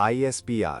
(ISPR)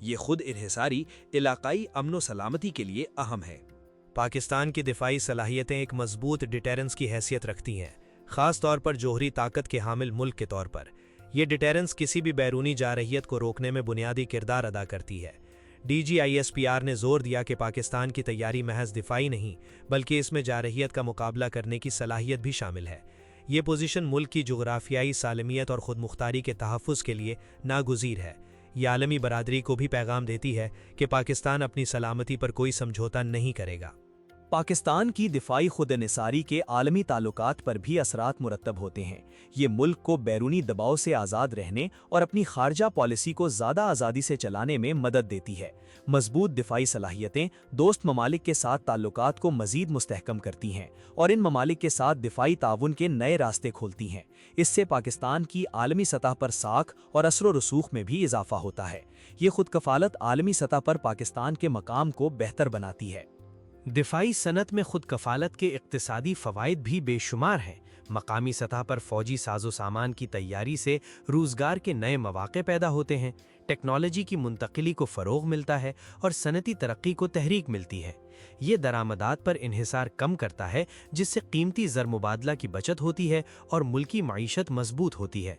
یہ خود انحصاری علاقائی امن و سلامتی کے لیے اہم ہے۔ پاکستان کی دفاعی صلاحیتیں ایک مضبوط ڈیٹرنس کی حیثیت رکھتی ہیں، خاص طور پر جوہری طاقت کے حامل ملک کے طور پر۔ یہ ڈیٹرنس کسی بھی بیرونی جارحیت کو روکنے میں بنیادی کردار ادا کرتی ہے۔ DGISPR نے زور دیا کہ پاکستان کی تیاری محض دفاعی نہیں بلکہ اس میں جارحیت کا مقابلہ کرنے کی صلاحیت بھی شامل ہے۔ یہ پوزیشن ملک کی جغرافیائی سالمیت اور خود مختاری کے تحفظ کے لیے ناگزیر ہے۔ یہ عالمی برادری کو بھی پیغام دیتی ہے کہ پاکستان اپنی سلامتی پر کوئی سمجھوتا نہیں کرے گا۔ پاکستان کی دفاعی خود انحصاری کے عالمی تعلقات پر بھی اثرات مرتب ہوتے ہیں۔ یہ ملک کو بیرونی دباؤ سے آزاد رہنے اور اپنی خارجہ پالیسی کو زیادہ آزادی سے چلانے میں مدد دیتی ہے۔ مضبوط دفاعی صلاحیتیں دوست ممالک کے ساتھ تعلقات کو مزید مستحکم کرتی ہیں اور ان ممالک کے ساتھ دفاعی تعاون کے نئے راستے کھولتی ہیں۔ اس سے پاکستان کی عالمی سطح پر ساکھ اور اثر و رسوخ میں بھی اضافہ ہوتا ہے۔ یہ خود کفالت عالمی سطح پر پاکستان کے مقام کو بہتر بناتی ہے۔ دفاعی صنعت میں خود کفالت کے اقتصادی فوائد بھی بے شمار ہیں۔ مقامی سطح پر فوجی ساز و سامان کی تیاری سے روزگار کے نئے مواقع پیدا ہوتے ہیں، ٹیکنالوجی کی منتقلی کو فروغ ملتا ہے اور صنعتی ترقی کو تحریک ملتی ہے۔ یہ درآمدات پر انحصار کم کرتا ہے، جس سے قیمتی زر مبادلہ کی بچت ہوتی ہے اور ملکی معیشت مضبوط ہوتی ہے۔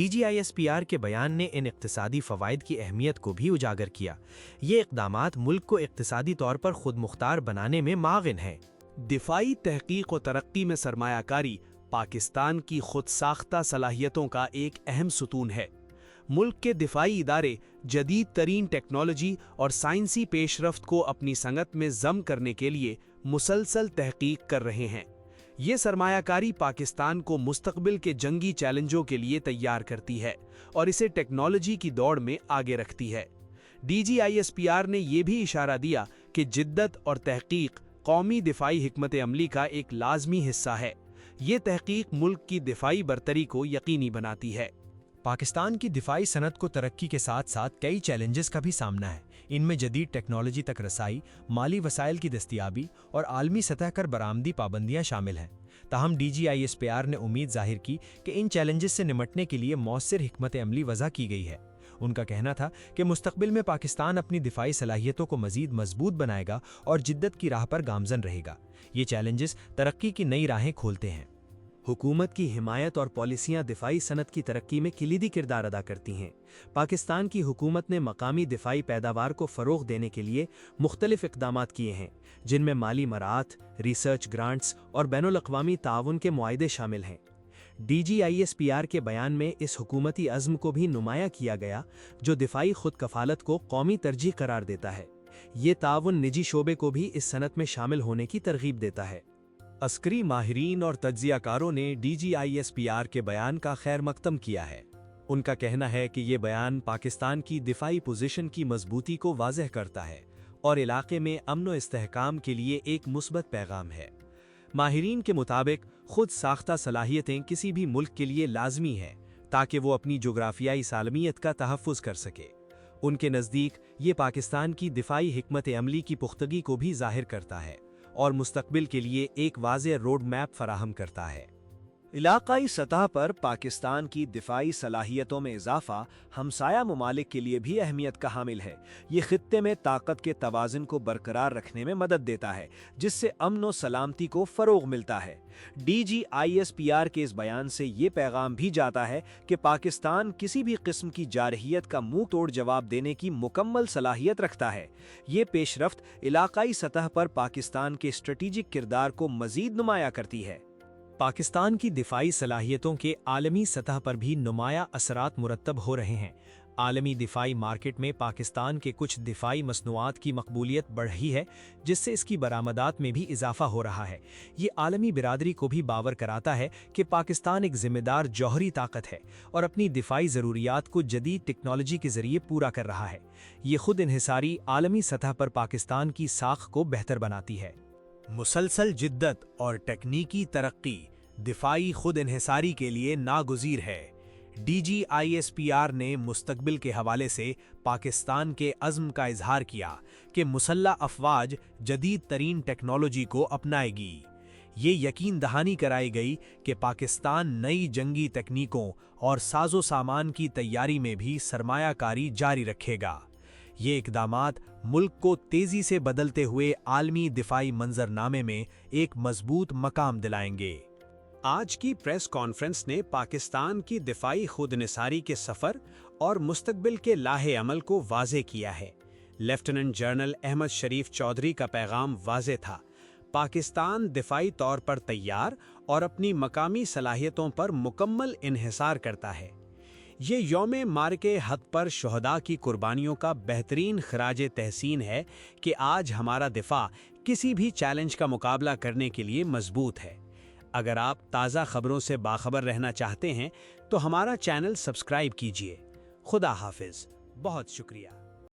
DGISPR کے بیان نے ان اقتصادی فوائد کی اہمیت کو بھی اجاگر کیا۔ یہ اقدامات ملک کو اقتصادی طور پر خود مختار بنانے میں معاون ہیں۔ دفاعی تحقیق و ترقی میں سرمایہ کاری پاکستان کی خود ساختہ صلاحیتوں کا ایک اہم ستون ہے۔ ملک کے دفاعی ادارے جدید ترین ٹیکنالوجی اور سائنسی پیش رفت کو اپنی صنعت میں ضم کرنے کے لیے مسلسل تحقیق کر رہے ہیں۔ یہ سرمایہ کاری پاکستان کو مستقبل کے جنگی چیلنجوں کے لیے تیار کرتی ہے اور اسے ٹیکنالوجی کی دوڑ میں آگے رکھتی ہے۔ DGISPR نے یہ بھی اشارہ دیا کہ جدت اور تحقیق قومی دفاعی حکمت عملی کا ایک لازمی حصہ ہے۔ یہ تحقیق ملک کی دفاعی برتری کو یقینی بناتی ہے۔ پاکستان کی دفاعی صنعت کو ترقی کے ساتھ ساتھ کئی چیلنجز کا بھی سامنا ہے۔ ان میں جدید ٹیکنالوجی تک رسائی، مالی وسائل کی دستیابی اور عالمی سطح پر برآمدی پابندیاں شامل ہیں۔ تاہم DGISPR نے امید ظاہر کی کہ ان چیلنجز سے نمٹنے کے لیے مؤثر حکمت عملی وضع کی گئی ہے۔ ان کا کہنا تھا کہ مستقبل میں پاکستان اپنی دفاعی صلاحیتوں کو مزید مضبوط بنائے گا اور جدت کی راہ پر گامزن رہے گا۔ یہ چیلنجز ترقی کی نئی راہیں کھولتے ہیں۔ حکومت کی حمایت اور پالیسیاں دفاعی صنعت کی ترقی میں کلیدی کردار ادا کرتی ہیں۔ پاکستان کی حکومت نے مقامی دفاعی پیداوار کو فروغ دینے کے لیے مختلف اقدامات کیے ہیں، جن میں مالی مراعات، ریسرچ گرانٹس اور بین الاقوامی تعاون کے معاہدے شامل ہیں۔ DGISPR کے بیان میں اس حکومتی عزم کو بھی نمایاں کیا گیا جو دفاعی خود کفالت کو قومی ترجیح قرار دیتا ہے۔ یہ تعاون نجی شعبے کو بھی اس صنعت میں شامل ہونے کی ترغیب دیتا ہے۔ عسکری ماہرین اور تجزیہ کاروں نے DGISPR کے بیان کا خیر مقدم کیا ہے۔ ان کا کہنا ہے کہ یہ بیان پاکستان کی دفاعی پوزیشن کی مضبوطی کو واضح کرتا ہے اور علاقے میں امن و استحکام کے لیے ایک مثبت پیغام ہے۔ ماہرین کے مطابق خود ساختہ صلاحیتیں کسی بھی ملک کے لیے لازمی ہیں تاکہ وہ اپنی جغرافیائی سالمیت کا تحفظ کر سکے۔ ان کے نزدیک یہ پاکستان کی دفاعی حکمت عملی کی پختگی کو بھی ظاہر کرتا ہے اور مستقبل کے لیے ایک واضح روڈ میپ فراہم کرتا ہے۔ علاقائی سطح پر پاکستان کی دفاعی صلاحیتوں میں اضافہ ہمسایہ ممالک کے لیے بھی اہمیت کا حامل ہے۔ یہ خطے میں طاقت کے توازن کو برقرار رکھنے میں مدد دیتا ہے، جس سے امن و سلامتی کو فروغ ملتا ہے۔ DGISPR کے اس بیان سے یہ پیغام بھی جاتا ہے کہ پاکستان کسی بھی قسم کی جارحیت کا منہ توڑ جواب دینے کی مکمل صلاحیت رکھتا ہے۔ یہ پیش رفت علاقائی سطح پر پاکستان کے اسٹریٹجک کردار کو مزید نمایاں کرتی ہے۔ پاکستان کی دفاعی صلاحیتوں کے عالمی سطح پر بھی نمایاں اثرات مرتب ہو رہے ہیں۔ عالمی دفاعی مارکیٹ میں پاکستان کے کچھ دفاعی مصنوعات کی مقبولیت بڑھ رہی ہے، جس سے اس کی برآمدات میں بھی اضافہ ہو رہا ہے۔ یہ عالمی برادری کو بھی باور کراتا ہے کہ پاکستان ایک ذمہ دار جوہری طاقت ہے اور اپنی دفاعی ضروریات کو جدید ٹیکنالوجی کے ذریعے پورا کر رہا ہے۔ یہ خود انحصاری عالمی سطح پر پاکستان کی ساکھ کو بہتر بناتی ہے۔ مسلسل جدت اور تکنیکی ترقی دفاعی خود انحصاری کے لیے ناگزیر ہے۔ DGISPR نے مستقبل کے حوالے سے پاکستان کے عزم کا اظہار کیا کہ مسلح افواج جدید ترین ٹیکنالوجی کو اپنائے گی۔ یہ یقین دہانی کرائی گئی کہ پاکستان نئی جنگی تکنیکوں اور ساز و سامان کی تیاری میں بھی سرمایہ کاری جاری رکھے گا۔ یہ اقدامات ملک کو تیزی سے بدلتے ہوئے عالمی دفاعی منظرنامے میں ایک مضبوط مقام دلائیں گے۔ آج کی پریس کانفرنس نے پاکستان کی دفاعی خود انحصاری کے سفر اور مستقبل کے لاہے عمل کو واضح کیا ہے۔ لیفٹیننٹ جنرل احمد شریف چودھری کا پیغام واضح تھا: پاکستان دفاعی طور پر تیار اور اپنی مقامی صلاحیتوں پر مکمل انحصار کرتا ہے۔ یہ یوم معرکہ حق پر شہداء کی قربانیوں کا بہترین خراج تحسین ہے کہ آج ہمارا دفاع کسی بھی چیلنج کا مقابلہ کرنے کے لیے مضبوط ہے۔ اگر آپ تازہ خبروں سے باخبر رہنا چاہتے ہیں تو ہمارا چینل سبسکرائب کیجیے۔ خدا حافظ، بہت شکریہ۔